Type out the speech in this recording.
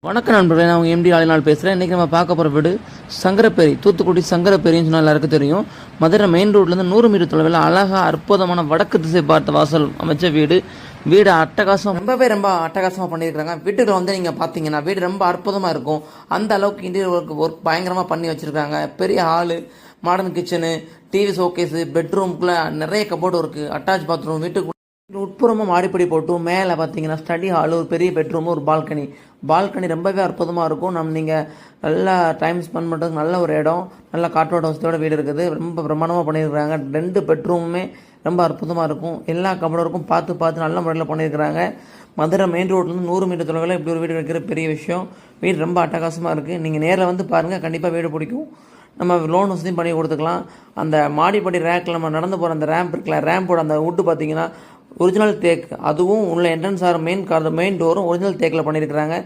வணக்கம் நண்பர்களே, நான் உங்கள் எம்டி ஆளினால் பேசுகிறேன். இன்றைக்கி நம்ம பார்க்க போகிற வீடு சங்கரப்பேரி, தூத்துக்குடி சங்கரப்பேரின்னு சொன்னால் எல்லாருக்கும் தெரியும். மதுரை மெயின் ரோட்லேருந்து 100 மீட்டர் தொலைவில் அழகாக அற்புதமான வடக்கு திசை பார்த்த வாசல் அமைச்ச வீடு அட்டகாசம், ரொம்ப அட்டகாசமாக பண்ணியிருக்காங்க. வீட்டுக்கு வந்து நீங்கள் பார்த்தீங்கன்னா வீடு ரொம்ப அற்புதமாக இருக்கும். அந்த அளவுக்கு இன்டீரியர் ஒர்க் பயங்கரமாக பண்ணி வச்சுருக்காங்க. பெரிய hall, modern kitchen, TV showcase, பெட்ரூம்குள்ளே நிறைய கபோர்டு இருக்குது, அட்டாச் பாத்ரூம், வீட்டுக்கு உட்புறமும் மாடிப்படி போட்டு மேலே பார்த்தீங்கன்னா ஸ்டடி ஹால், ஒரு பெரிய பெட்ரூமு, ஒரு பால்கனி ரொம்பவே அற்புதமாக இருக்கும். நீங்கள் நல்லா டைம் ஸ்பெண்ட் பண்ணுறதுக்கு நல்ல ஒரு இடம், நல்ல காற்றோட வசதியோட வீடு இருக்குது. ரொம்ப பிரமாண்டமாக பண்ணியிருக்கிறாங்க. 2 பெட்ரூமுமே ரொம்ப அற்புதமாக இருக்கும். எல்லா கபோர்டும் பார்த்து நல்ல முறையில் பண்ணியிருக்கிறாங்க. மதுரை மெயின் ரோட்லேருந்து 100 மீட்டர் தொலைவில் இப்படி ஒரு வீடு கிடைக்கிற பெரிய விஷயம். வீடு ரொம்ப அட்டகாசமாக இருக்குது. நீங்கள் நேரில் வந்து பாருங்கள், கண்டிப்பாக வீடு பிடிக்கும். நம்ம லோன் வசதியும் பண்ணி கொடுத்துக்கலாம். அந்த மாடிப்படி ரேக்கில் நம்ம நடந்து போகிற அந்த ரேம்ப் இருக்குல்ல, ரேம்போட அந்த வுட்டு பார்த்தீங்கன்னா ஒரிஜினல் தேக்கு, அதுவும் உள்ள என்ட்ரன்ஸ் ஆகிற மெயின் டோரும் ஒரிஜினல் தேக்கில் பண்ணியிருக்கிறாங்க.